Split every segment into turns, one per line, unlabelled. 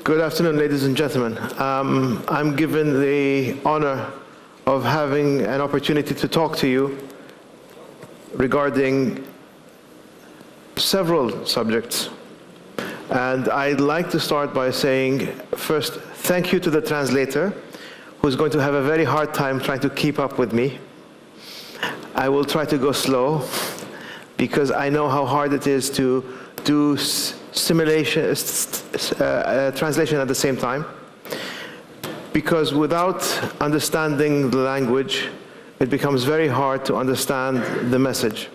Good afternoon, ladies and gentlemen. I'm given the honor of having an opportunity to talk to you regarding several subjects. And I'd like to start by saying, first, thank you to the translator, who's going to have a very hard time trying to keep up with me. I will try to go slow, because I know how hard it is to do translation at the same time. Because without understanding the language, it becomes very hard to understand the message.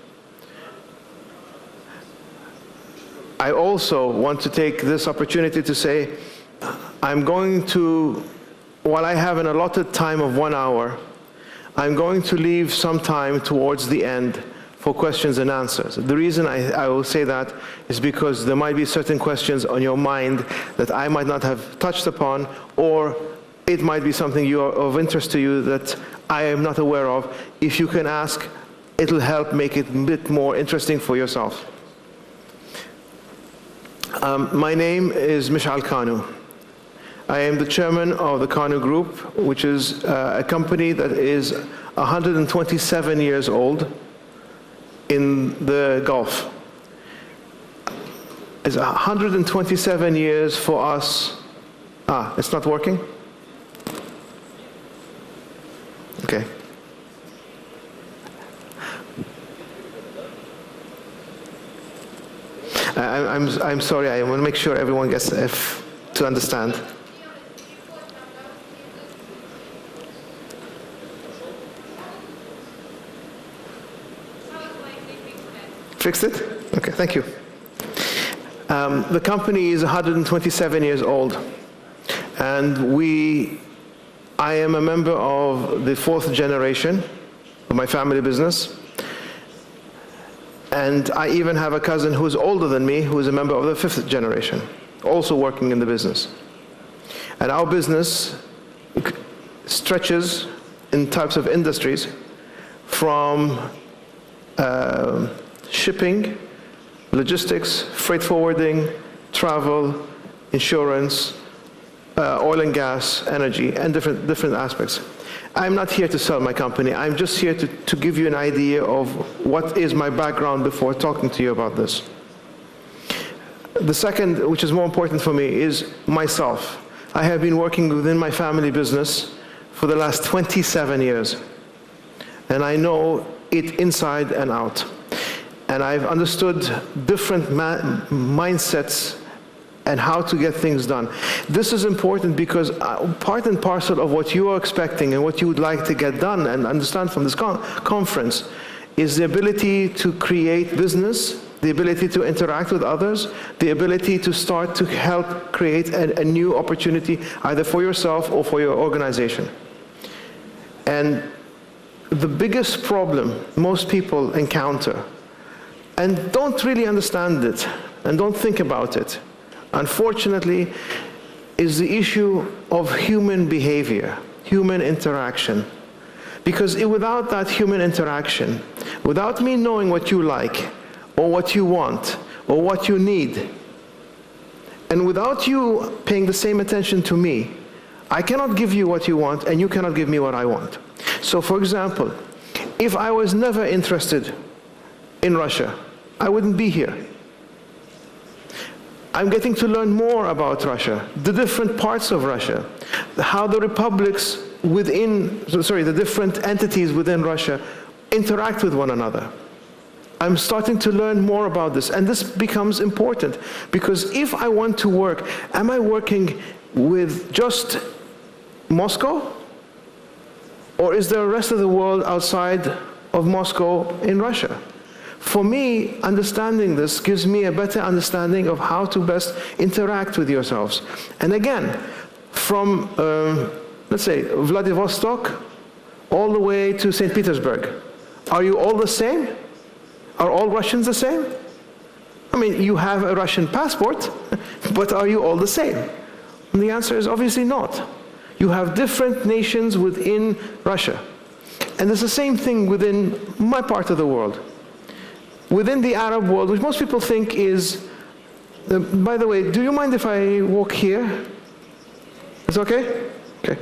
I also want to take this opportunity to say, I'm going to, while I have an allotted time of 1 hour, I'm going to leave some time towards the end for questions and answers. The reason I will say that is because there might be certain questions on your mind that I might not have touched upon, or it might be something of interest to you that I am not aware of. If you can ask, it'll help make it a bit more interesting for yourself. My name is Mishaля Кану. I am the chairman of the Kanu Group, which is a company that is 127 years old in the Gulf. It's 127 years for us. It's not working? Okay. I'm sorry, I want to make sure everyone gets to understand. Fixed it? Okay, thank you. The company is 127 years old, and I am a member of the 4th generation of my family business, and I even have a cousin who's older than me, who is a member of the 5th generation, also working in the business. And our business stretches in types of industries from shipping, logistics, freight forwarding, travel, insurance, oil and gas, energy, and different aspects. I'm not here to sell my company. I'm just here to give you an idea of what is my background before talking to you about this. The second, which is more important for me, is myself. I have been working within my family business for the last 27 years. And I know it inside and out. And I've understood different mindsets and how to get things done. This is important because part and parcel of what you are expecting and what you would like to get done and understand from this conference is the ability to create business, the ability to interact with others, the ability to start to help create a new opportunity either for yourself or for your organization. And the biggest problem most people encounter and don't really understand it and don't think about it, unfortunately, is the issue of human behavior, human interaction. Because without that human interaction, without me knowing what you like, or what you want, or what you need, and without you paying the same attention to me, I cannot give you what you want, and you cannot give me what I want. So for example, if I was never interested in Russia, I wouldn't be here. I'm getting to learn more about Russia, the different parts of Russia, how the republics the different entities within Russia interact with one another. I'm starting to learn more about this, and this becomes important, because if I want to work, am I working with just Moscow? Or is there a rest of the world outside of Moscow in Russia? For me, understanding this gives me a better understanding of how to best interact with yourselves. And again, from, let's say, Vladivostok all the way to St. Petersburg, are you all the same? Are all Russians the same? I mean, you have a Russian passport, but are you all the same? And the answer is obviously not. You have different nations within Russia. And it's the same thing within my part of the world. Within the Arab world, which most people think is, by the way, do you mind if I walk here? It's okay? Okay.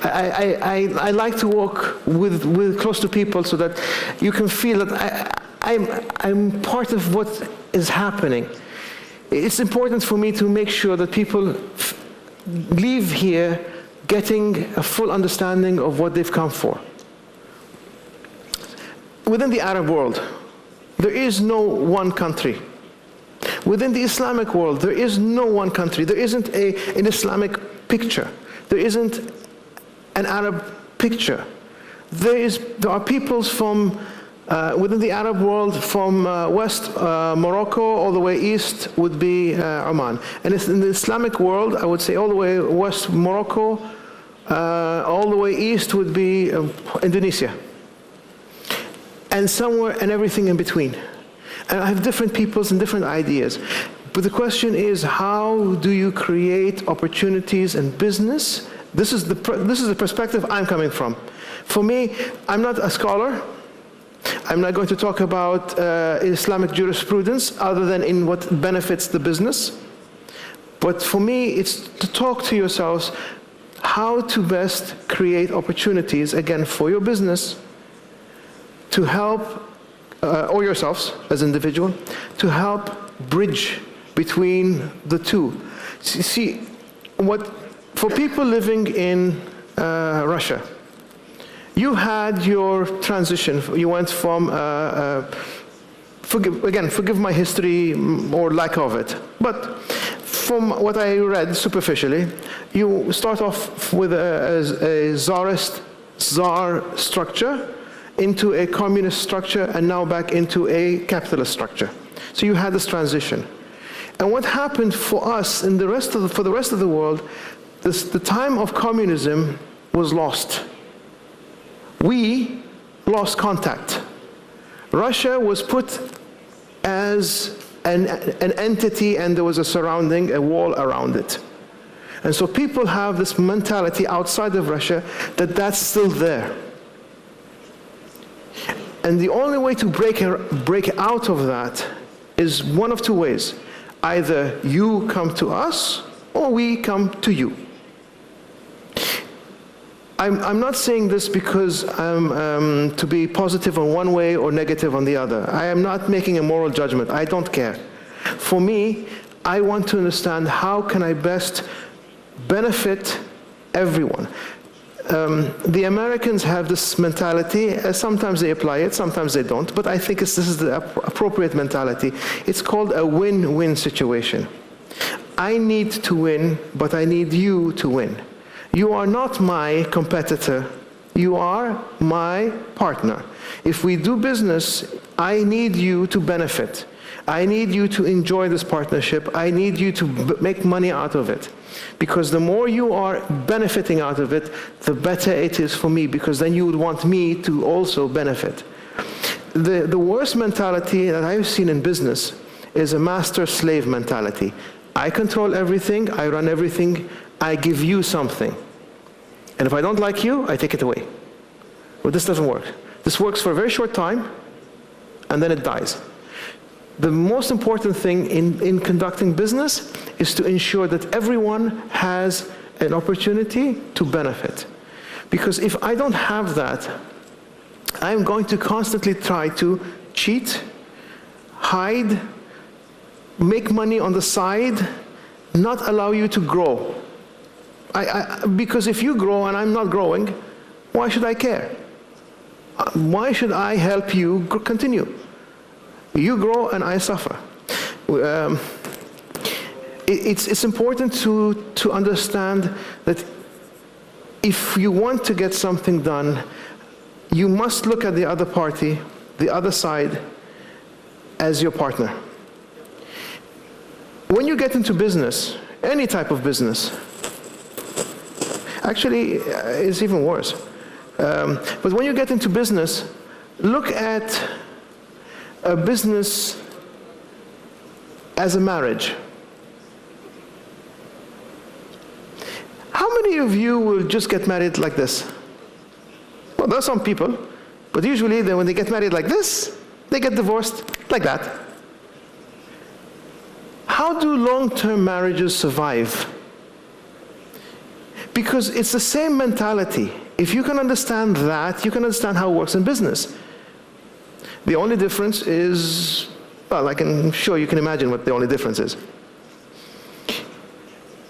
I like to walk with close to people so that you can feel that I'm part of what is happening. It's important for me to make sure that people leave here getting a full understanding of what they've come for. Within the Arab world, there is no one country. Within the Islamic world, there is no one country. There isn't an Islamic picture. There isn't an Arab picture. There are peoples from within the Arab world, from West Morocco all the way east would be Oman. And in the Islamic world, I would say all the way West Morocco, all the way east would be Indonesia. And somewhere and everything in between. And I have different peoples and different ideas. But the question is, how do you create opportunities in business? This is the perspective I'm coming from. For me, I'm not a scholar. I'm not going to talk about Islamic jurisprudence other than in what benefits the business. But for me, it's to talk to yourselves how to best create opportunities, again, for your business, to help, or yourselves as individual, to help bridge between the two. See, for people living in Russia, you had your transition. You went from, forgive my history or lack of it, but from what I read superficially, you start off with a czar structure into a communist structure and now back into a capitalist structure. So you had this transition. And what happened for us and for the rest of the world, the time of communism was lost. We lost contact. Russia was put as an entity, and there was a wall around it. And so people have this mentality outside of Russia that that's still there. And the only way to break out of that is one of two ways. Either you come to us, or we come to you. I'm not saying this because I'm to be positive on one way or negative on the other. I am not making a moral judgment. I don't care. For me, I want to understand how can I best benefit everyone. The Americans have this mentality. Sometimes they apply it, sometimes they don't. But I think this is the appropriate mentality. It's called a win-win situation. I need to win, but I need you to win. You are not my competitor. You are my partner. If we do business, I need you to benefit. I need you to enjoy this partnership. I need you to make money out of it. Because the more you are benefiting out of it, the better it is for me, because then you would want me to also benefit. The worst mentality that I've seen in business is a master-slave mentality. I control everything, I run everything, I give you something. And if I don't like you, I take it away. Well, this doesn't work. This works for a very short time, and then it dies. The most important thing in conducting business is to ensure that everyone has an opportunity to benefit. Because if I don't have that, I'm going to constantly try to cheat, hide, make money on the side, not allow you to grow. Because if you grow and I'm not growing, why should I care? Why should I help you continue? You grow and I suffer. It's important to understand that if you want to get something done, you must look at the other party, the other side, as your partner. When you get into business, any type of business, actually it's even worse. But when you get into business, look at a business as a marriage. How many of you will just get married like this? Well, there are some people, but usually when they get married like this, they get divorced like that. How do long-term marriages survive? Because it's the same mentality. If you can understand that, you can understand how it works in business. The only difference is, well, I'm sure you can imagine what the only difference is.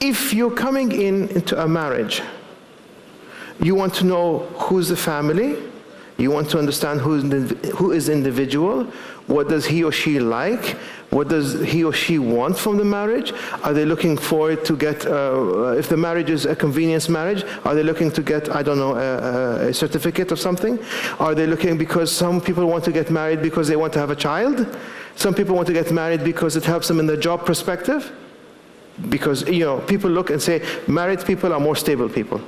If you're coming into a marriage, you want to know who's the family, you want to understand who is the individual, what does he or she like, what does he or she want from the marriage? Are they looking for it to get, if the marriage is a convenience marriage, are they looking to get, I don't know, a certificate of something? Are they looking because some people want to get married because they want to have a child? Some people want to get married because it helps them in their job perspective? Because, people look and say, married people are more stable people.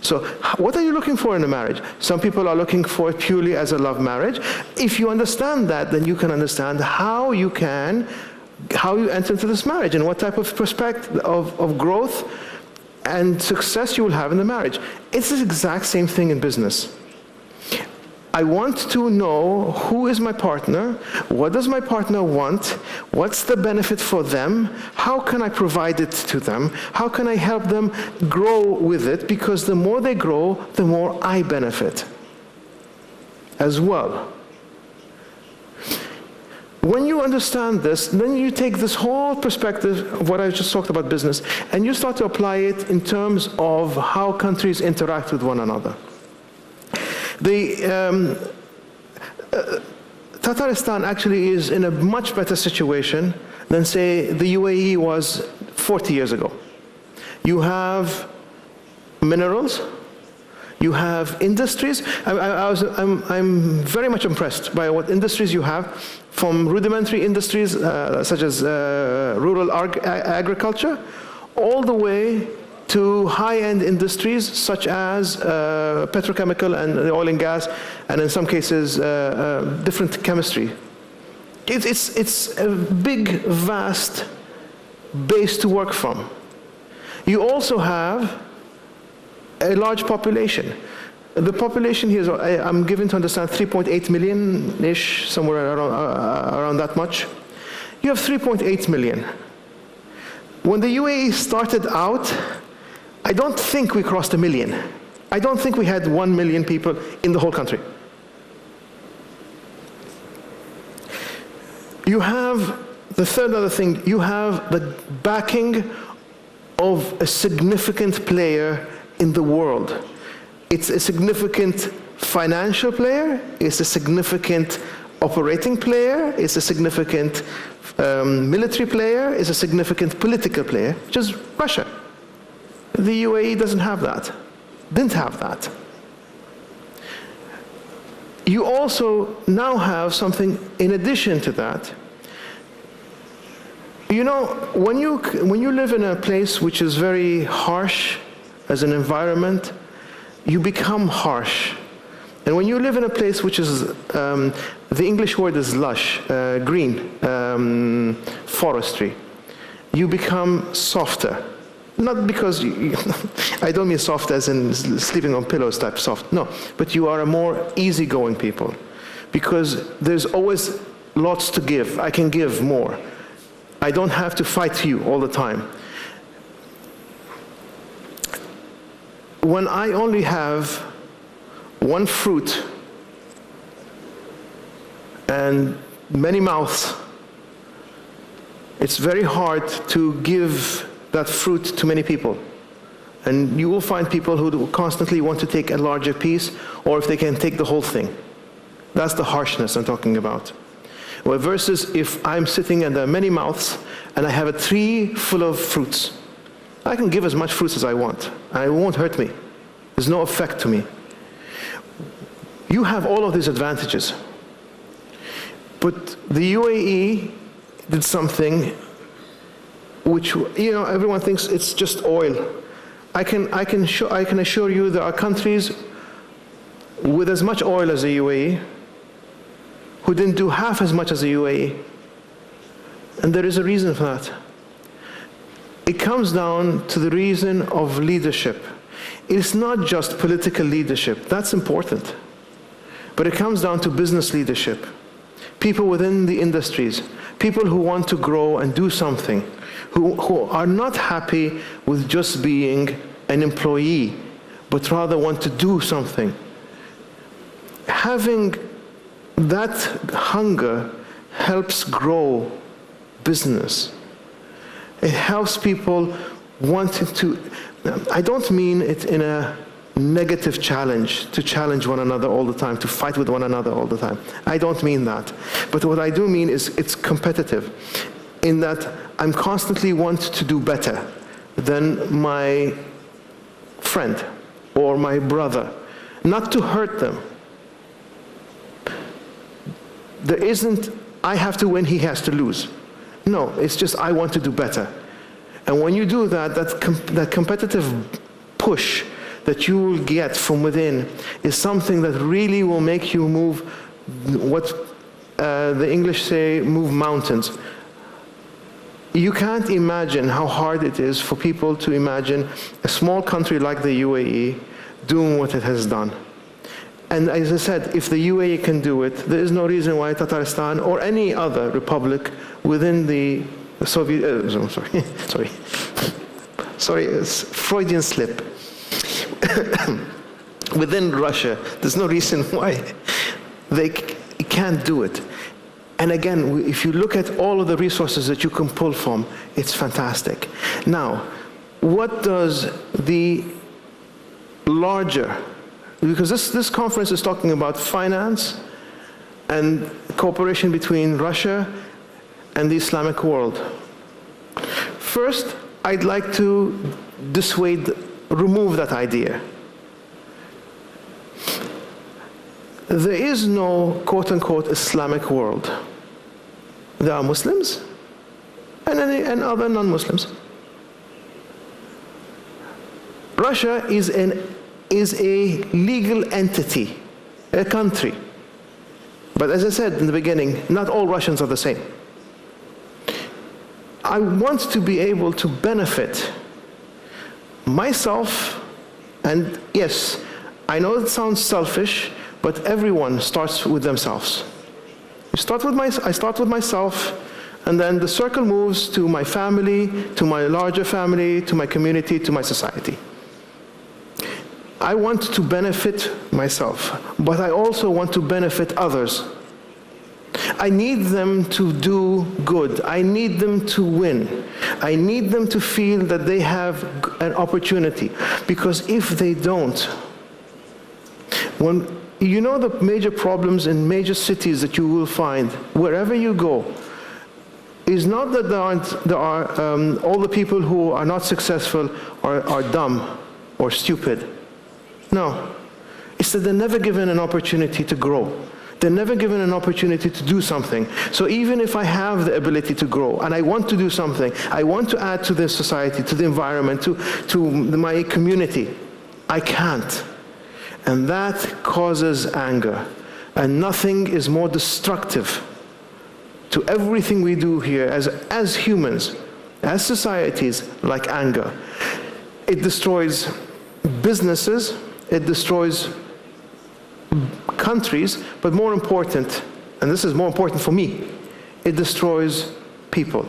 So what are you looking for in a marriage? Some people are looking for it purely as a love marriage. If you understand that, then you can understand how you enter into this marriage and what type of perspective of growth and success you will have in the marriage. It's the exact same thing in business. I want to know who is my partner, what does my partner want, what's the benefit for them, how can I provide it to them, how can I help them grow with it, because the more they grow, the more I benefit as well. When you understand this, then you take this whole perspective of what I just talked about business, and you start to apply it in terms of how countries interact with one another. Tatarstan actually is in a much better situation than, say, the UAE was 40 years ago. You have minerals, you have industries. I'm very much impressed by what industries you have, from rudimentary industries such as rural agriculture, all the way to high-end industries such as petrochemical and oil and gas, and in some cases different chemistry. It's a big, vast base to work from. You also have a large population. The population here is, I'm given to understand, 3.8 million-ish, somewhere around that much. You have 3.8 million. When the UAE started out, I don't think we crossed 1 million. I don't think we had 1 million people in the whole country. You have the third other thing, you have the backing of a significant player in the world. It's a significant financial player, it's a significant operating player, it's a significant military player, it's a significant political player, which is Russia. The UAE doesn't have that, didn't have that. You also now have something in addition to that. You know, when you live in a place which is very harsh as an environment, you become harsh. And when you live in a place which is, the English word is lush, green, forestry, you become softer. Not because, I don't mean soft as in sleeping on pillows type soft, no. But you are a more easygoing people. Because there's always lots to give. I can give more. I don't have to fight you all the time. When I only have one fruit and many mouths, it's very hard to give that fruit to many people. And you will find people who constantly want to take a larger piece, or if they can take the whole thing. That's the harshness I'm talking about. Well, versus if I'm sitting and there are many mouths, and I have a tree full of fruits. I can give as much fruits as I want, and it won't hurt me. There's no effect to me. You have all of these advantages. But the UAE did something which, you know, everyone thinks it's just oil. I can assure you there are countries with as much oil as the UAE who didn't do half as much as the UAE. And there is a reason for that. It comes down to the reason of leadership. It's not just political leadership, that's important. But it comes down to business leadership. People within the industries, people who want to grow and do something, who are not happy with just being an employee, but rather want to do something. Having that hunger helps grow business. It helps people wanting to, I don't mean it in a negative challenge, to challenge one another all the time, to fight with one another all the time. I don't mean that. But what I do mean is it's competitive, in that I'm constantly want to do better than my friend or my brother, not to hurt them. There isn't, I have to win, he has to lose. No, it's just I want to do better. And when you do that, that competitive push that you will get from within is something that really will make you move, what the English say, move mountains. You can't imagine how hard it is for people to imagine a small country like the UAE doing what it has done. And as I said, if the UAE can do it, there is no reason why Tatarstan or any other republic within the Soviet, sorry, it's Freudian slip. Within Russia, there's no reason why they can't do it. And again, if you look at all of the resources that you can pull from, it's fantastic. Now, what does the larger, because this conference is talking about finance and cooperation between Russia and the Islamic world. First, I'd like to remove that idea. There is no quote-unquote Islamic world. There are Muslims and other non-Muslims. Russia is a legal entity, a country. But as I said in the beginning, not all Russians are the same. I want to be able to benefit myself, and yes, I know it sounds selfish, but everyone starts with themselves. I start with myself, and then the circle moves to my family, to my larger family, to my community, to my society. I want to benefit myself, but I also want to benefit others. I need them to do good. I need them to win. I need them to feel that they have an opportunity. Because if they don't, when you know the major problems in major cities that you will find, wherever you go, is not that there are all the people who are not successful are dumb or stupid. No. It's that they're never given an opportunity to grow. They're never given an opportunity to do something. So even if I have the ability to grow and I want to do something, I want to add to the society, to the environment, to my community, I can't. And that causes anger. And nothing is more destructive to everything we do here as humans, as societies, like anger. It destroys businesses, it destroys countries, but more important, and this is more important for me, it destroys people.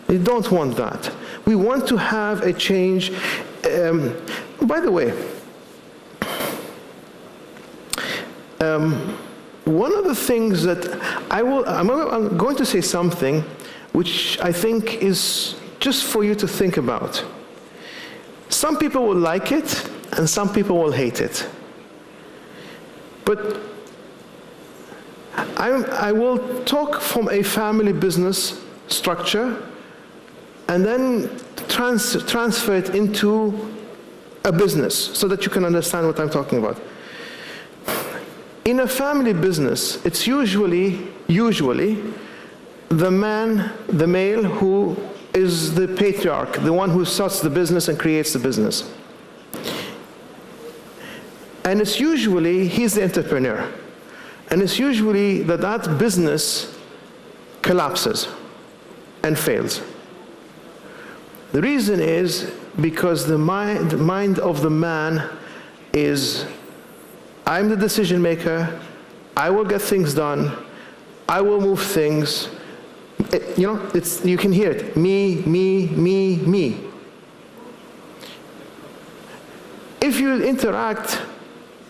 We don't want that. We want to have a change. By the way, one of the things that I'm going to say something which I think is just for you to think about. Some people will like it, and some people will hate it. But I will talk from a family business structure and then transfer it into a business so that you can understand what I'm talking about. In a family business, it's usually the male who is the patriarch, the one who starts the business and creates the business. And it's usually, he's the entrepreneur. And it's usually that business collapses and fails. The reason is because the mind of the man is, I'm the decision maker, I will get things done, I will move things. You can hear it, me, me, me, me. If you interact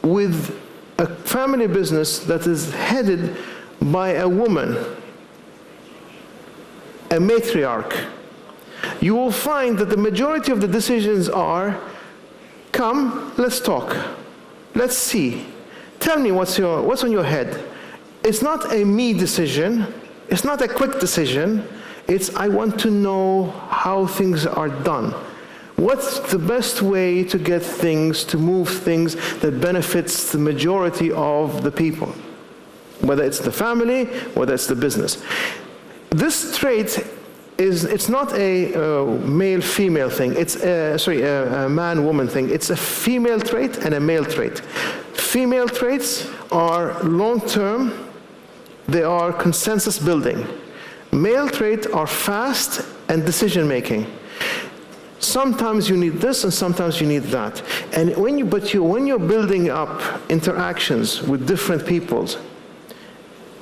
with a family business that is headed by a woman, a matriarch, you will find that the majority of the decisions are, come, let's talk, let's see, tell me what's on your head. It's not a me decision, it's not a quick decision, it's I want to know how things are done. What's the best way to get things, to move things that benefits the majority of the people? Whether it's the family, whether it's the business. This trait it's not a male-female thing. It's a man-woman thing. It's a female trait and a male trait. Female traits are long-term. They are consensus building. Male traits are fast and decision-making. Sometimes you need this and sometimes you need that. And when you're building up interactions with different peoples,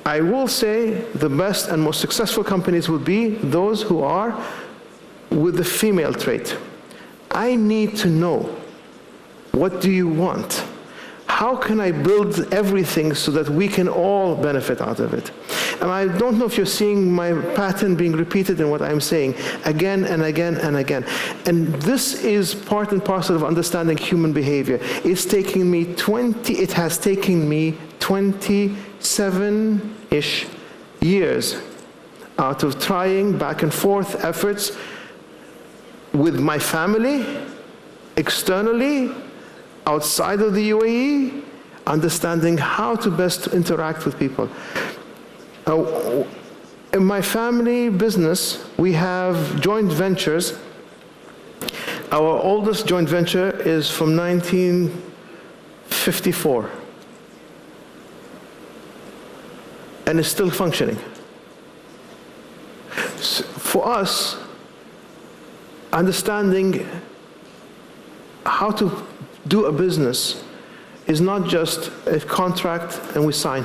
I will say the best and most successful companies will be those who are with the female trait. I need to know, what do you want? How can I build everything so that we can all benefit out of it? And I don't know if you're seeing my pattern being repeated in what I'm saying again and again and again. And this is part and parcel of understanding human behavior. It has taken me 27-ish years out of trying back and forth efforts with my family, externally, outside of the UAE, understanding how to best interact with people. In my family business, we have joint ventures. Our oldest joint venture is from 1954 and is still functioning. For us, understanding how to do a business is not just a contract and we sign.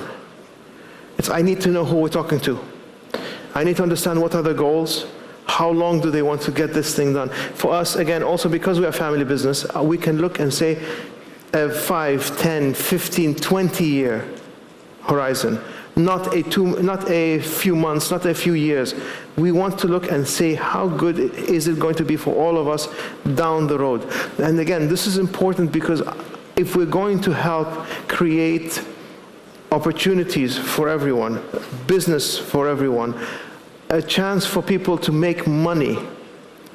It's I need to know who we're talking to. I need to understand what are their goals, how long do they want to get this thing done. For us, again, also because we are a family business, we can look and say a 5, 10, 15, 20-year horizon, not a few months, not a few years. We want to look and say how good is it going to be for all of us down the road. And again, this is important because if we're going to help create opportunities for everyone, business for everyone, a chance for people to make money,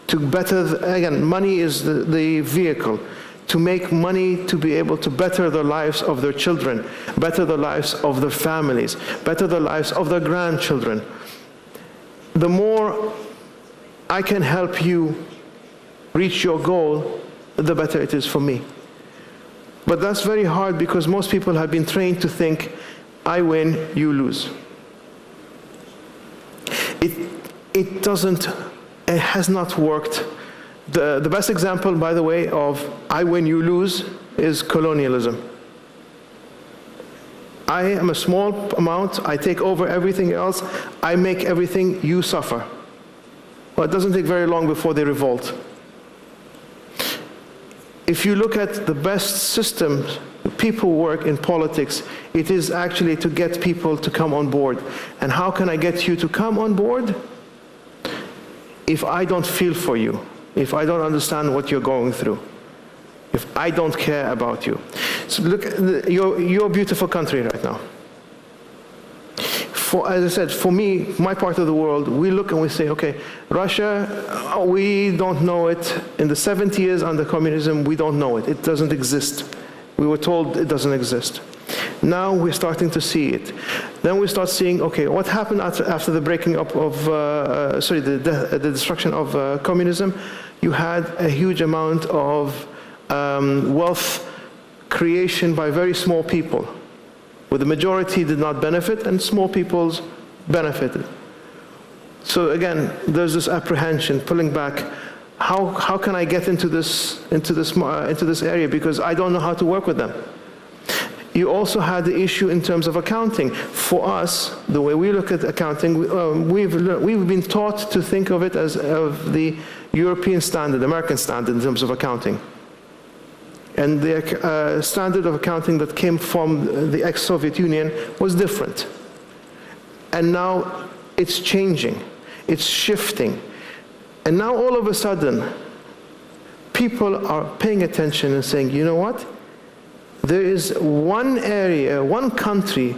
to better, again, money is the vehicle, to make money to be able to better the lives of their children, better the lives of their families, better the lives of their grandchildren. The more I can help you reach your goal, the better it is for me. But that's very hard because most people have been trained to think, I win, you lose. It has not worked. The best example, by the way, of I win, you lose is colonialism. I am a small amount, I take over everything else, I make everything, you suffer. Well, it doesn't take very long before they revolt. If you look at the best systems people work in politics, it is actually to get people to come on board. And how can I get you to come on board? If I don't feel for you, if I don't understand what you're going through, if I don't care about you. So look, your beautiful country right now. As I said, for me, my part of the world, we look and we say, okay, Russia, we don't know it. In the 70 years under communism, we don't know it. It doesn't exist. We were told it doesn't exist. Now we're starting to see it. Then we start seeing, okay, what happened after the breaking up of, the destruction of communism? You had a huge amount of wealth creation by very small people, where the majority did not benefit and small peoples benefited. So again, there's this apprehension, pulling back. How can I get into this area because I don't know how to work with them? You also had the issue in terms of accounting. For us, the way we look at accounting, we've been taught to think of it as of the European standard, American standard in terms of accounting. And the standard of accounting that came from the ex-Soviet Union was different. And now it's changing, it's shifting. And now all of a sudden, people are paying attention and saying, you know what? There is one area, one country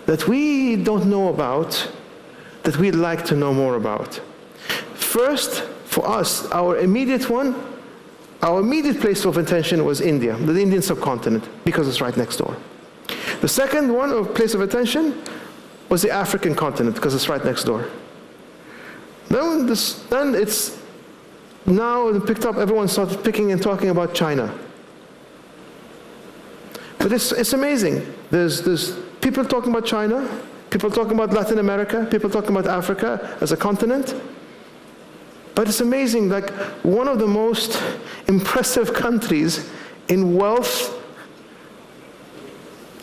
that we don't know about, that we'd like to know more about. First, for us, our immediate place of attention was India, the Indian subcontinent, because it's right next door. The second one of place of attention was the African continent, because it's right next door. Then it's now picked up, everyone started picking and talking about China. But it's amazing. There's people talking about China, people talking about Latin America, people talking about Africa as a continent. But it's amazing, like one of the most impressive countries in wealth,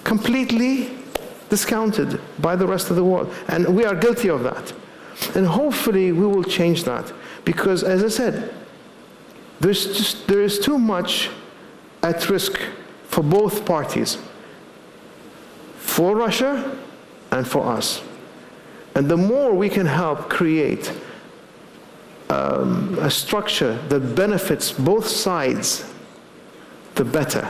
completely discounted by the rest of the world. And we are guilty of that. And hopefully we will change that. Because as I said, there is too much at risk for both parties. For Russia and for us. And the more we can help create a structure that benefits both sides, the better.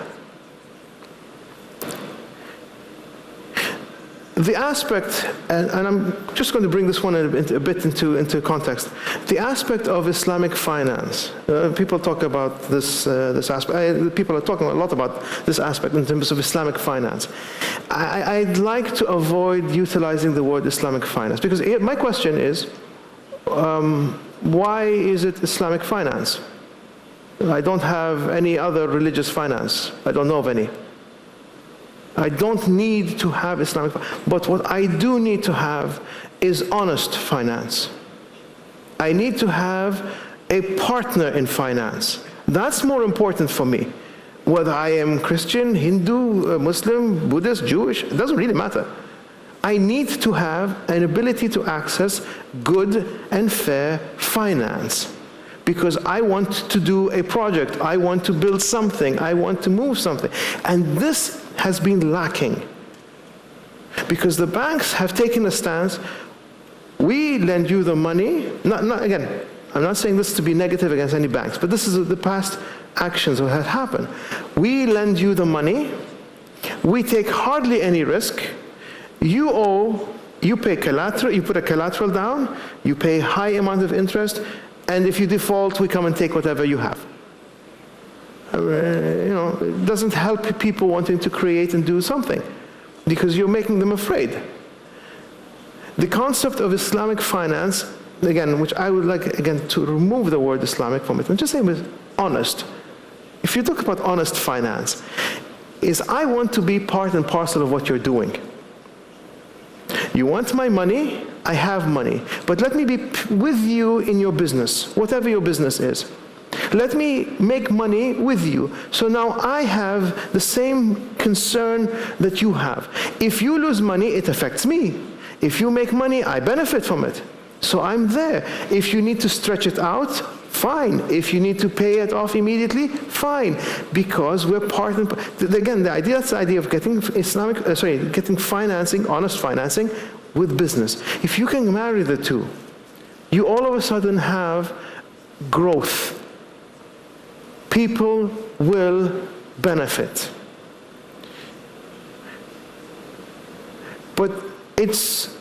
The aspect, and I'm just going to bring this one a bit into context. The aspect of Islamic finance. People talk about this aspect. People are talking a lot about this aspect in terms of Islamic finance. I'd like to avoid utilizing the word Islamic finance because my question is, why is it Islamic finance? I don't have any other religious finance. I don't know of any. I don't need to have Islamic finance. But what I do need to have is honest finance. I need to have a partner in finance. That's more important for me. Whether I am Christian, Hindu, Muslim, Buddhist, Jewish, it doesn't really matter. I need to have an ability to access good and fair finance because I want to do a project, I want to build something, I want to move something. And this has been lacking because the banks have taken a stance, we lend you the money, again, I'm not saying this to be negative against any banks, but this is the past actions that have happened. We lend you the money, we take hardly any risk, you owe, you pay collateral, you put a collateral down, you pay high amount of interest, and if you default, we come and take whatever you have. It doesn't help people wanting to create and do something because you're making them afraid. The concept of Islamic finance, again, which I would like, again, to remove the word Islamic from it and just say honest. If you talk about honest finance, is I want to be part and parcel of what you're doing. You want my money, I have money, but let me be with you in your business, whatever your business is. Let me make money with you. So now I have the same concern that you have. If you lose money, it affects me. If you make money, I benefit from it. So I'm there. If you need to stretch it out, fine. If you need to pay it off immediately, fine. Because we're part and again, that's the idea of getting getting financing, honest financing with business. If you can marry the two, you all of a sudden have growth. People will benefit. But it's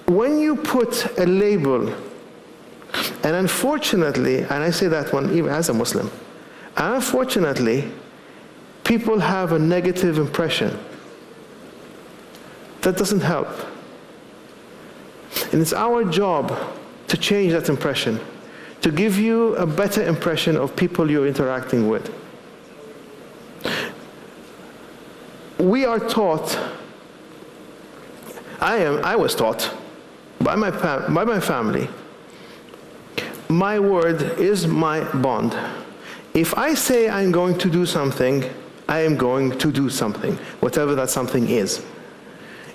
when you put a label, and unfortunately, and I say that one even as a Muslim, unfortunately, people have a negative impression. That doesn't help. And it's our job to change that impression, to give you a better impression of people you're interacting with. We are taught, I was taught by my family, my word is my bond. If I say I'm going to do something, I am going to do something, whatever that something is.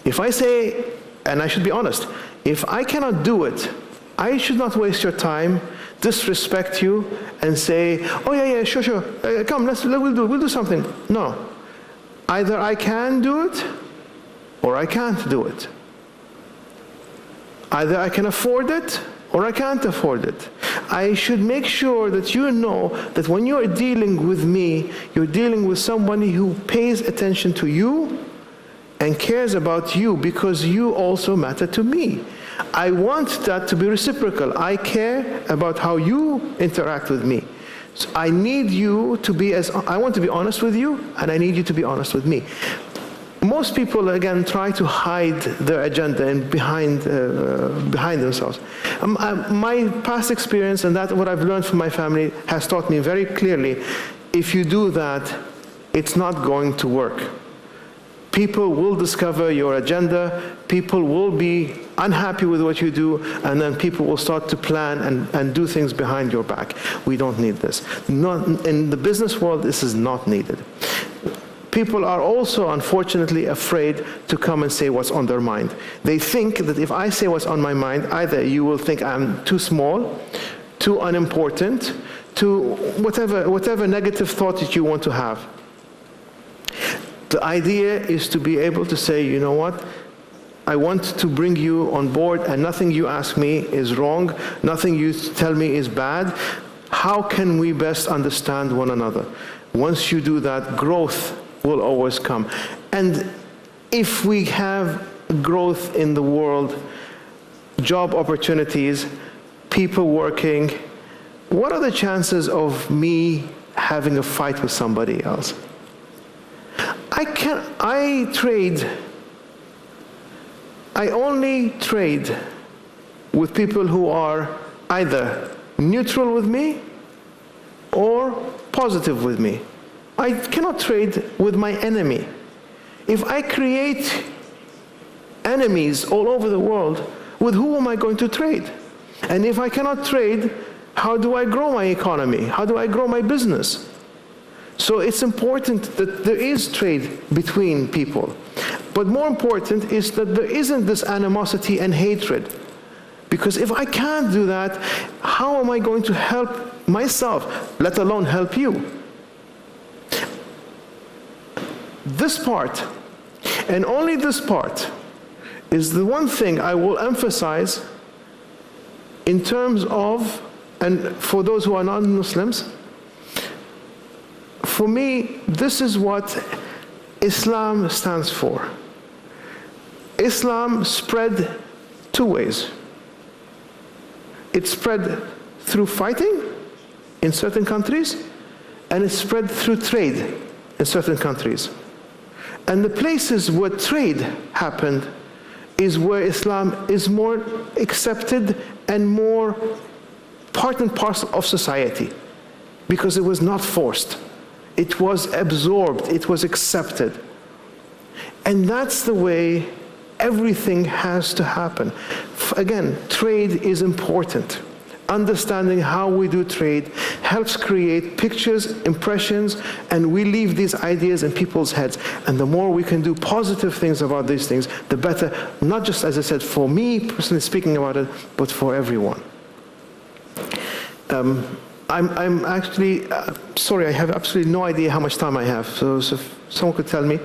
If I say, and I should be honest, if I cannot do it, I should not waste your time disrespect you and say, oh yeah, sure, come, we'll do something. No. Either I can do it, or I can't do it. Either I can afford it, or I can't afford it. I should make sure that you know that when you are dealing with me, you're dealing with somebody who pays attention to you and cares about you, because you also matter to me. I want that to be reciprocal. I care about how you interact with me. So I need you to be I want to be honest with you, and I need you to be honest with me. Most people, again, try to hide their agenda and behind themselves. My past experience and what I've learned from my family has taught me very clearly, if you do that, it's not going to work. People will discover your agenda, people will be unhappy with what you do, and then people will start to plan and do things behind your back. We don't need this. In the business world, this is not needed. People are also, unfortunately, afraid to come and say what's on their mind. They think that if I say what's on my mind, either you will think I'm too small, too unimportant, to whatever negative thought that you want to have. The idea is to be able to say, you know what, I want to bring you on board, and nothing you ask me is wrong, nothing you tell me is bad. How can we best understand one another? Once you do that, growth will always come. And if we have growth in the world, job opportunities, people working, what are the chances of me having a fight with somebody else? I only trade with people who are either neutral with me or positive with me. I cannot trade with my enemy. If I create enemies all over the world, with who am I going to trade? And if I cannot trade, how do I grow my economy? How do I grow my business? So it's important that there is trade between people. But more important is that there isn't this animosity and hatred. Because if I can't do that, how am I going to help myself, let alone help you? This part, and only this part, is the one thing I will emphasize in terms of, and for those who are non-Muslims, for me, this is what Islam stands for. Islam spread two ways. It spread through fighting in certain countries, and it spread through trade in certain countries. And the places where trade happened is where Islam is more accepted and more part and parcel of society, because it was not forced. It was absorbed, it was accepted. And that's the way everything has to happen. Again, trade is important. Understanding how we do trade helps create pictures, impressions, and we leave these ideas in people's heads. And the more we can do positive things about these things, the better, not just, as I said, for me personally speaking about it, but for everyone. I'm actually, sorry, I have absolutely no idea how much time I have. So if someone could tell me.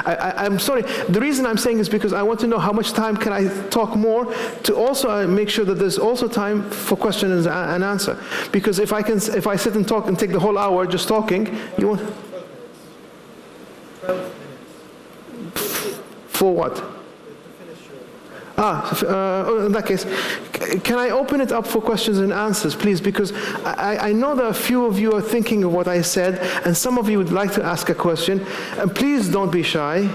I'm sorry, the reason I'm saying is because I want to know how much time can I talk more, to also make sure that there's also time for questions and answer. Because if I sit and talk and take the whole hour just talking, you want... 12 minutes. For what? In that case, can I open it up for questions and answers, please? Because I know that a few of you are thinking of what I said, and some of you would like to ask a question. And please don't be shy.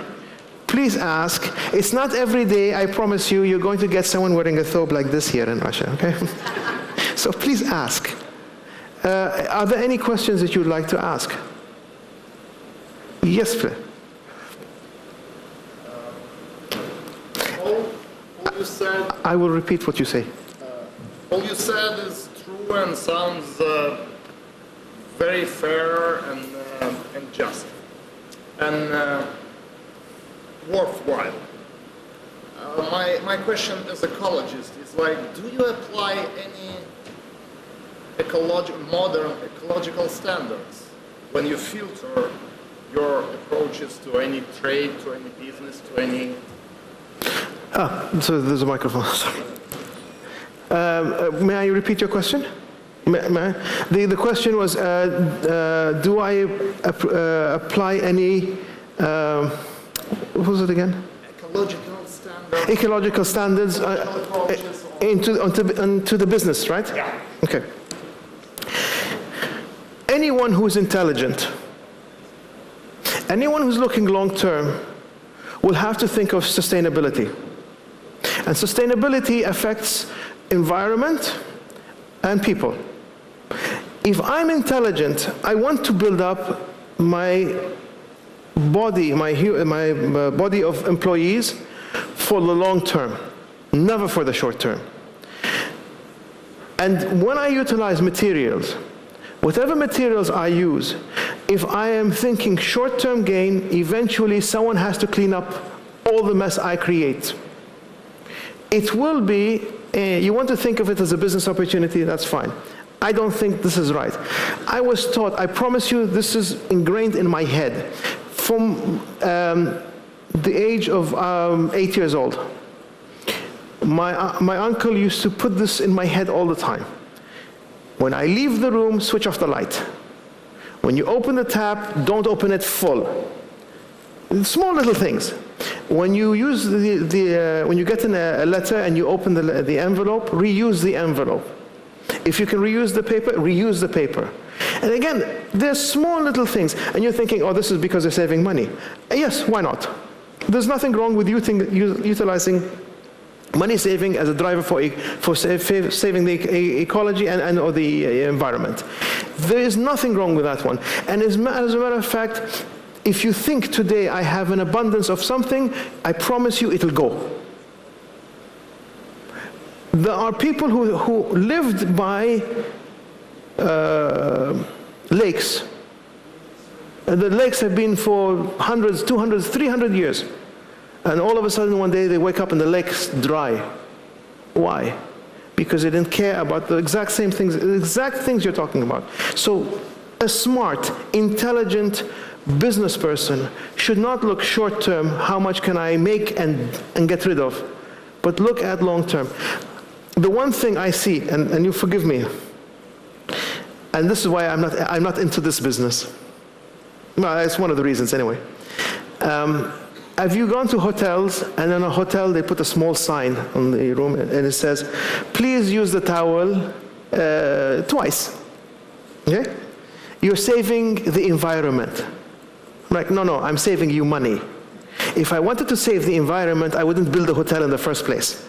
Please ask. It's not every day, I promise you, you're going to get someone wearing a thobe like this here in Russia, okay? So please ask. Are there any questions that you would like to ask? Yes, please.
You said,
I will repeat what you say.
all you said is true and sounds very fair and just and worthwhile. my question as ecologist is like, do you apply any modern ecological standards when you filter your approaches to any trade, to any business, to any...
So there's a microphone, sorry. May I repeat your question? The question was, do I apply any, what was it again? Ecological standards into the business, right?
Yeah.
Okay. Anyone who is intelligent, anyone who's looking long term, will have to think of sustainability. And sustainability affects environment and people. If I'm intelligent, I want to build up my body, my body of employees for the long term, never for the short term. And when I utilize materials, whatever materials I use, if I am thinking short-term gain, eventually someone has to clean up all the mess I create. It will be, you want to think of it as a business opportunity, that's fine. I don't think this is right. I was taught, I promise you, this is ingrained in my head. From the age of 8 years old, my uncle used to put this in my head all the time. When I leave the room, switch off the light. When you open the tap, don't open it full. Small little things. When you use when you get in a letter and you open the envelope, reuse the envelope. If you can reuse the paper, reuse the paper. And again, there's small little things, and you're thinking, oh, this is because they're saving money. Yes, why not? There's nothing wrong with utilizing money saving as a driver for saving the ecology or the environment. There is nothing wrong with that one. And as a matter of fact, if you think today I have an abundance of something, I promise you it'll go. There are people who lived by lakes. The lakes have been for hundreds, 200, 300 years. And all of a sudden one day they wake up and the lake's dry. Why? Because they didn't care about the exact same things, the exact things you're talking about. So a smart, intelligent business person should not look short term, how much can I make and get rid of, but look at long term. The one thing I see, and you forgive me, and this is why I'm not into this business. Well, it's one of the reasons anyway. Have you gone to hotels, and in a hotel they put a small sign on the room, and it says, please use the towel twice. Okay? You're saving the environment. I'm like, no, I'm saving you money. If I wanted to save the environment, I wouldn't build a hotel in the first place.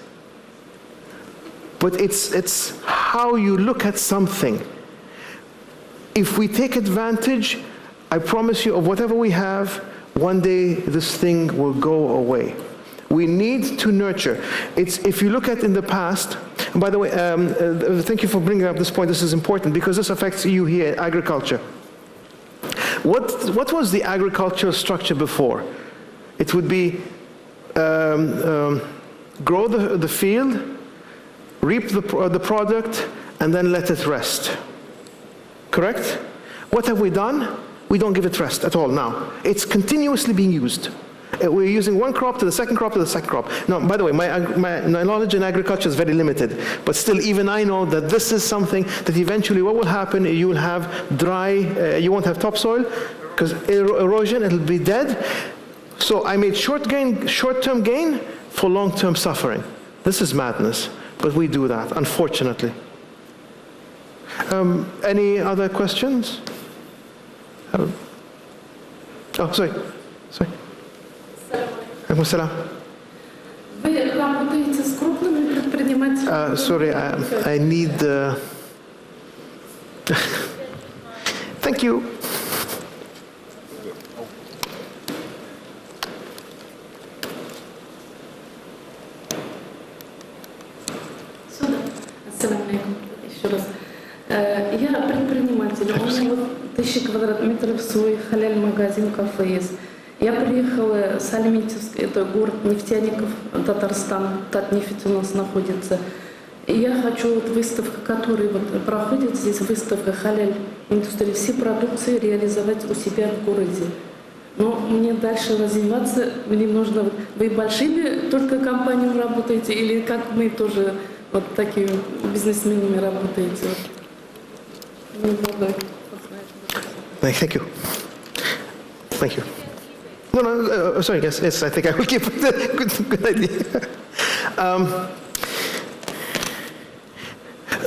But it's how you look at something. If we take advantage, I promise you, of whatever we have, one day this thing will go away. We need to nurture. If you look at in the past, and by the way, thank you for bringing up this point, this is important because this affects you here, agriculture. What was the agricultural structure before? It would be grow the field, reap the product, and then let it rest. Correct? What have we done? We don't give it rest at all now. It's continuously being used. We're using one crop to the second crop to the second crop. Now, by the way, my knowledge in agriculture is very limited, but still even I know that this is something that eventually what will happen, you will have dry, you won't have topsoil, because erosion, it'll be dead. So I made short-term gain for long-term suffering. This is madness, but we do that, unfortunately. Any other questions? Oh, sorry.
Вы работаете с крупными предпринимателями?
Sorry, I need... Thank you.
Ассаламу алейкум. Еще раз. Я предприниматель. У меня вот 1000 квадратных метров свой халяль-магазин, кафе есть. Я приехала с Альметьевска, это город нефтяников, Татарстан, Татнефть у нас находится. И я хочу вот выставка, которая вот проходит здесь, выставка халяль индустрии, все продукции реализовать у себя в городе. Но мне дальше развиваться, мне нужно... Вы большими только компаниями работаете или как мы тоже вот такими бизнесменами работаете?
Thank you. Thank you. No, sorry, yes, I think I will keep it. Good idea.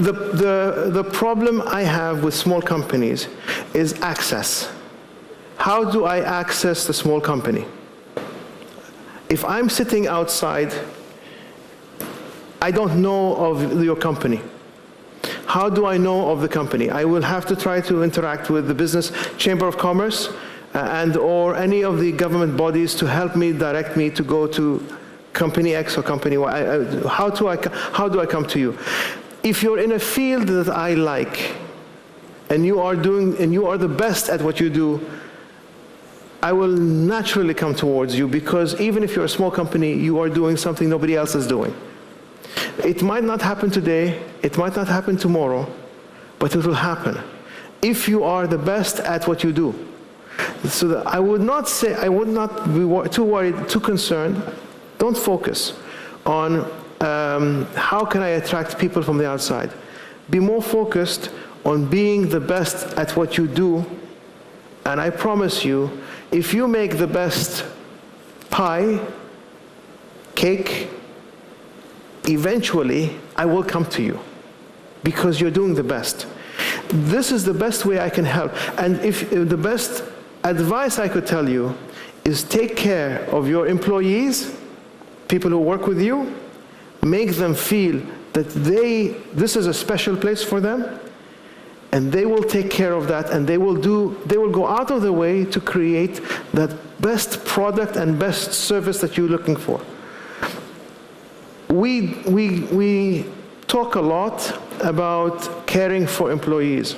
The problem I have with small companies is access. How do I access the small company? If I'm sitting outside, I don't know of your company. How do I know of the company? I will have to try to interact with the Business Chamber of Commerce and or any of the government bodies to help me, direct me to go to company X or company Y. How do I come to you? If you're in a field that I like, and you are the best at what you do, I will naturally come towards you, because even if you're a small company, you are doing something nobody else is doing. It might not happen today, it might not happen tomorrow, but it will happen if you are the best at what you do. So that I would not be too worried, too concerned. Don't focus on how can I attract people from the outside. Be more focused on being the best at what you do, and I promise you, if you make the best pie, cake, eventually I will come to you, because you're doing the best. This is the best way I can help. And if the best advice I could tell you is take care of your employees, people who work with you, make them feel that this is a special place for them, and they will take care of that, and they will go out of their way to create that best product and best service that you're looking for. We talk a lot about caring for employees.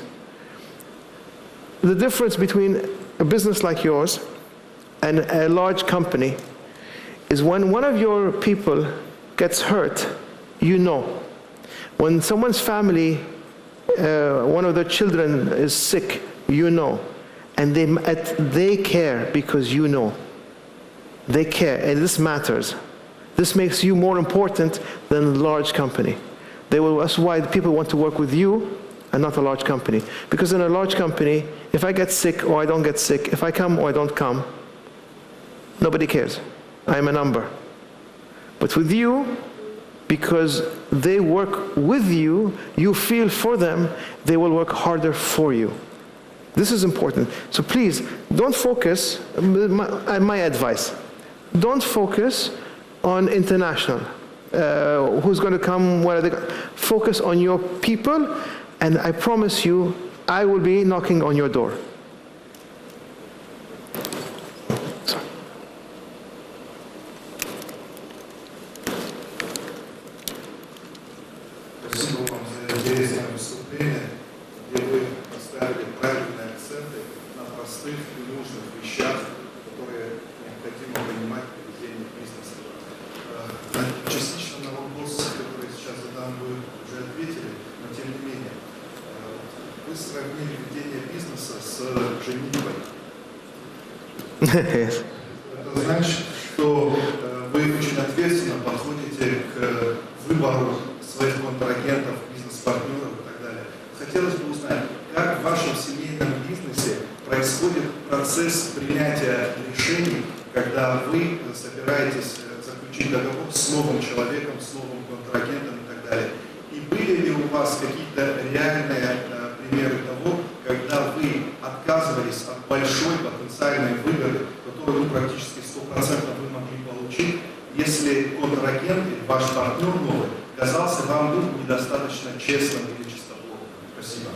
The difference between a business like yours and a large company is when one of your people gets hurt, you know. When someone's family, one of their children is sick, you know. And they care because you know. They care, and this matters. This makes you more important than a large company. That's why people want to work with you and not a large company. Because in a large company, if I get sick or I don't get sick, if I come or I don't come, nobody cares. I'm a number. But with you, because they work with you, you feel for them, they will work harder for you. This is important. So please, don't focus, my advice, don't focus on international. Who's going to come, where are they going? Focus on your people, and I promise you, I will be knocking on your door.
Спасибо вам за интересное выступление, где вы поставили правильные акценты на простых и нужных вещах, которые необходимо понимать в ведении бизнеса. Частично на вопросы, которые сейчас задам, вы уже ответили, но тем не менее, вы сравнили ведение бизнеса с женитьбой. Это значит, что вы очень ответственно подходите к выбору своих контрагентов, бизнес-партнеров и так далее. Хотелось бы узнать, как в вашем семейном бизнесе происходит процесс принятия решений, когда вы собираетесь заключить договор с новым человеком, с новым контрагентом и так далее. И были ли у вас какие-то реальные примеры того, когда вы отказывались от большой потенциальной выгоды, которую практически 100% вы могли получить, если контрагент или ваш партнер новый казался вам недостаточно честным или чистоплотным? Спасибо.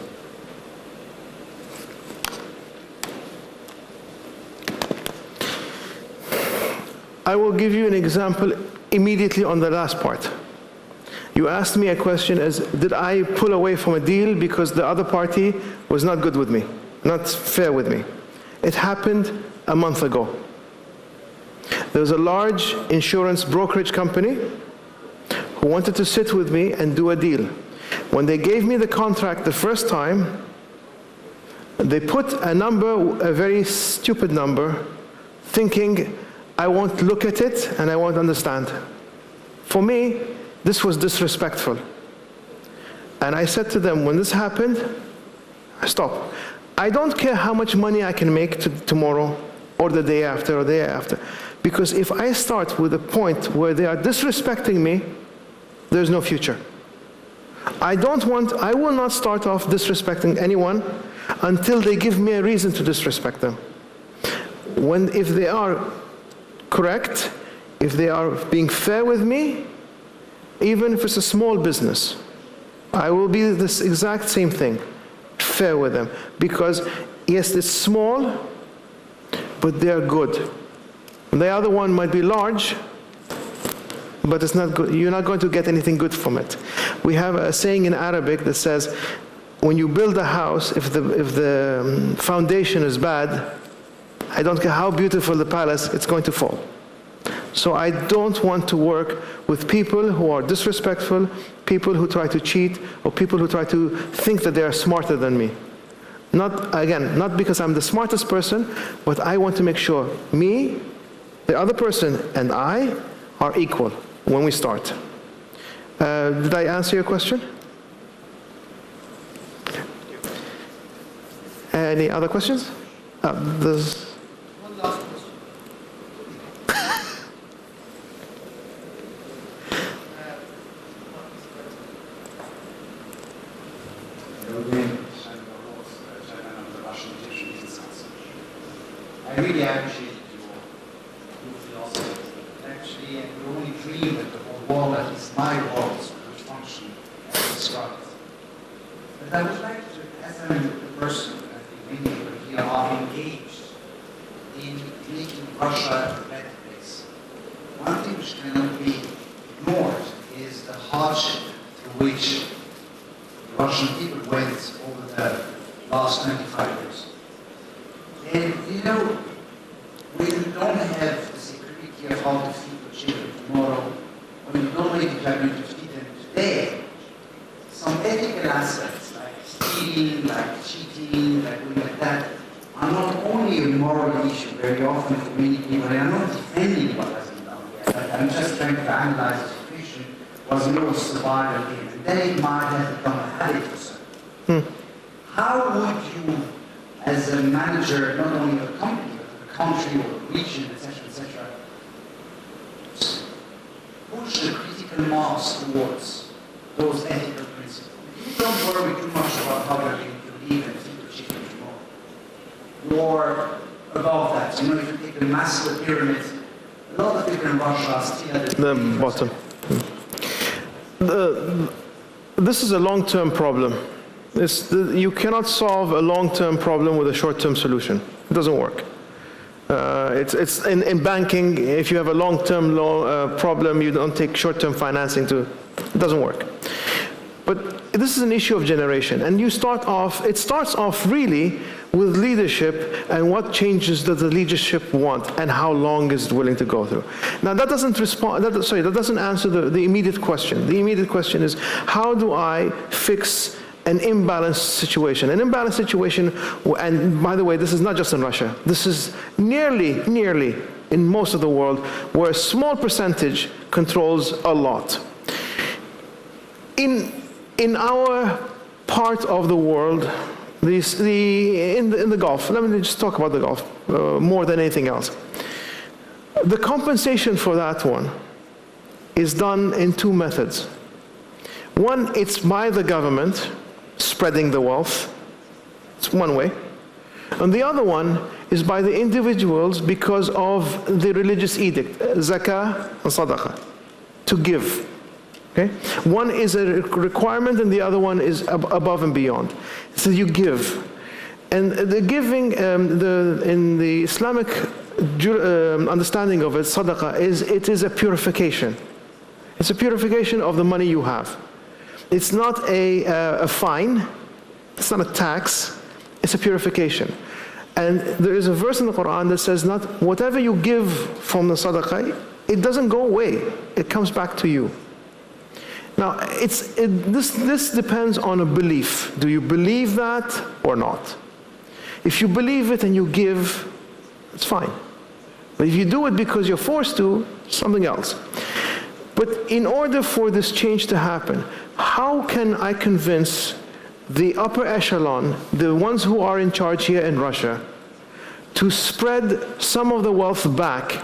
I will give you an example immediately on the last part. You asked me a question as, did I pull away from a deal because the other party was not good with me, not fair with me? It happened a month ago. There was a large insurance brokerage company who wanted to sit with me and do a deal. When they gave me the contract the first time, they put a number, a very stupid number, thinking I won't look at it and I won't understand. For me, this was disrespectful. And I said to them, when this happened, stop. I don't care how much money I can make tomorrow or the day after or the day after. Because if I start with a point where they are disrespecting me, there's no future. I will not start off disrespecting anyone until they give me a reason to disrespect them. If they are correct, if they are being fair with me, even if it's a small business, I will be this exact same thing, fair with them. Because yes, it's small, but they're good. The other one might be large, but it's not good. You're not going to get anything good from it. We have a saying in Arabic that says, when you build a house, if the foundation is bad, I don't care how beautiful the palace, it's going to fall. So I don't want to work with people who are disrespectful, people who try to cheat, or people who try to think that they are smarter than me. Not because I'm the smartest person, but I want to make sure me, the other person, and I are equal when we start. Did I answer your question? Any other questions? There's
one last question. I really appreciate your philosophy. Actually, the only dream that the whole world, at least my world, would function as described. But I would like to, as a person, I think many people here are engaged in making Russia a better place. One thing which cannot be ignored is the hardship through which the Russian people went over the last 25 years. And you know, when you don't have the security of how to feed the children tomorrow, when you don't know if you are going to feed them today, some ethical aspects like stealing, like cheating, like doing like that, are not only a moral issue very often for many people, and I'm not defending what has been done yet, but I'm just trying to analyze the situation, was more survival game, and then it might have become a habit for some. How would you, as a manager, not only of a company, but of a country or a region, etc., push the critical mass towards those ethical principles? You don't worry too much about how you're going to live and feed the children tomorrow. You're above that. You know, if you take the Maslow pyramid, a lot of people in Russia are still at the
bottom. This is a long-term problem. You cannot solve a long-term problem with a short-term solution. It doesn't work. It's in banking, if you have a long-term problem, you don't take short-term financing to, it doesn't work. But this is an issue of generation, and it starts off really with leadership and what changes does the leadership want and how long is it willing to go through. Now that doesn't answer the immediate question. The immediate question is, how do I fix an imbalanced situation? An imbalanced situation, and by the way, this is not just in Russia. This is nearly in most of the world, where a small percentage controls a lot. In our part of the world, in the Gulf, let me just talk about the Gulf more than anything else. The compensation for that one is done in two methods. One, it's by the government, spreading the wealth. It's one way. And the other one is by the individuals because of the religious edict, zakah and sadaqah, to give. Okay? One is a requirement and the other one is above and beyond. So you give. And the giving, in the Islamic understanding of it, sadaqah, it is a purification. It's a purification of the money you have. It's not a fine, it's not a tax, it's a purification. And there is a verse in the Quran that says, not whatever you give from the sadaqah, it doesn't go away. It comes back to you. Now, this depends on a belief. Do you believe that or not? If you believe it and you give, it's fine. But if you do it because you're forced to, something else. But in order for this change to happen, how can I convince the upper echelon, the ones who are in charge here in Russia, to spread some of the wealth back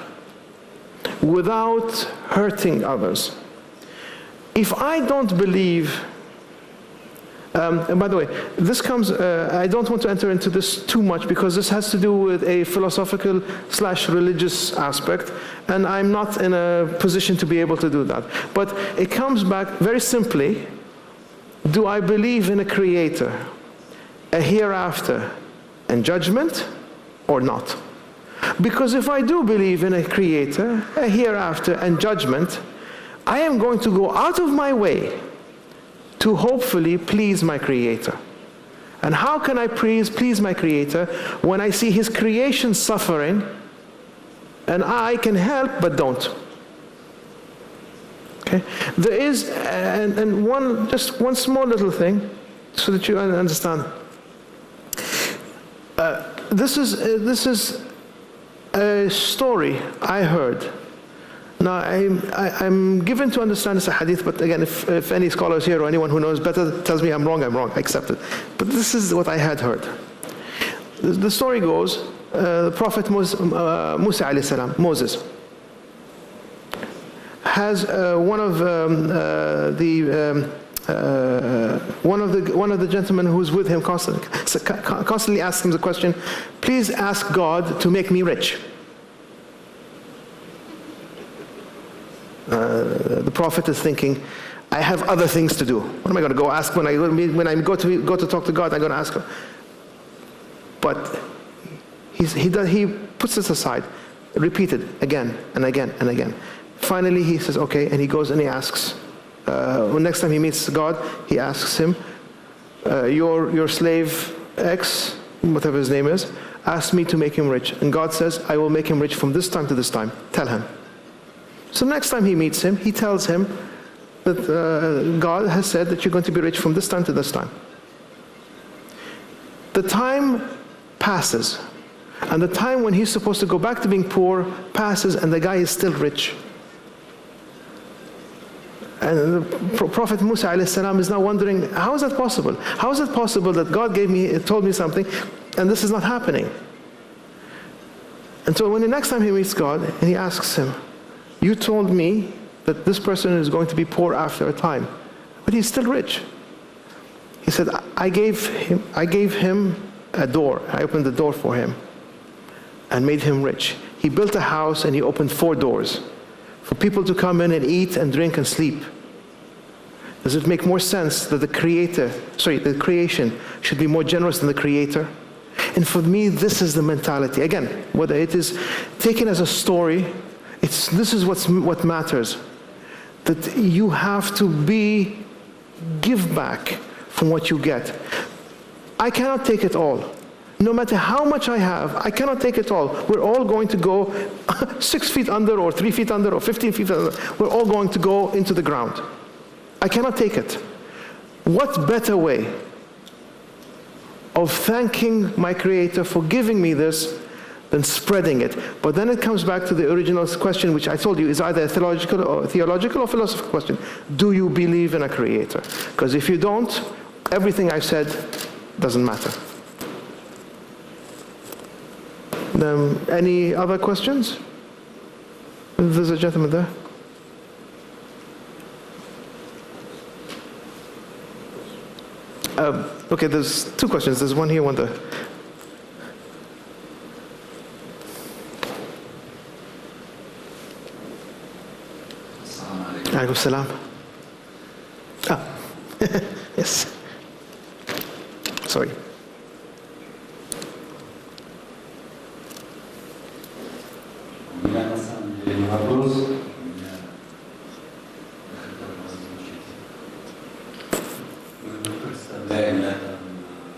without hurting others? If I don't believe, and by the way, this comes, I don't want to enter into this too much because this has to do with a philosophical / religious aspect, and I'm not in a position to be able to do that. But it comes back very simply, do I believe in a creator, a hereafter, and judgment, or not? Because if I do believe in a creator, a hereafter, and judgment, I am going to go out of my way to hopefully please my creator. And how can I please my creator when I see his creation suffering and I can help but don't? Okay? There is, and just one small little thing so that you understand. This is a story I heard. Now, I'm given to understand it's a hadith, but again, if any scholars here or anyone who knows better tells me I'm wrong, I accept it. But this is what I had heard. The story goes, the Prophet Musa alayhi salam, Moses, has one of the gentlemen who's with him constantly asks him the question, please ask God to make me rich. The Prophet is thinking, I have other things to do. What am I going to go ask when I go to talk to God? I'm going to ask him. But he puts this aside, repeated again and again and again. Finally, he says, okay, and he goes and he asks. Next time he meets God, he asks him, your slave X, whatever his name is, asked me to make him rich. And God says, I will make him rich from this time to this time. Tell him. So next time he meets him, he tells him that God has said that you're going to be rich from this time to this time. The time passes. And the time when he's supposed to go back to being poor passes, and the guy is still rich. And the Prophet Musa alayhi salam is now wondering, how is that possible? How is it possible that God told me something, and this is not happening? And so when the next time he meets God, and he asks him, you told me that this person is going to be poor after a time, but he's still rich. He said, I gave him a door. I opened the door for him and made him rich. He built a house and he opened 4 doors for people to come in and eat and drink and sleep. Does it make more sense that the creation should be more generous than the creator? And for me, this is the mentality. Again, whether it is taken as a story, this is what matters. That you have to give back from what you get. I cannot take it all. No matter how much I have, I cannot take it all. We're all going to go 6 feet under or 3 feet under or 15 feet under. We're all going to go into the ground. I cannot take it. What better way of thanking my Creator for giving me this than spreading it? But then it comes back to the original question, which I told you is either a theological or philosophical question. Do you believe in a Creator? Because if you don't, everything I've said doesn't matter. Any other questions? There's a gentleman there. Okay, there's 2 questions. There's one here, one there. Alaikum salam. Yes. Sorry.
У меня на самом деле не вопрос, у меня хотел вас научить. Мы представляем на этом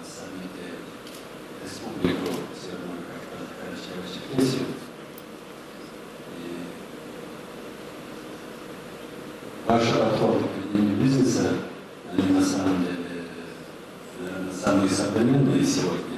саммите республику они на самом деле, наверное, самые современные сегодня.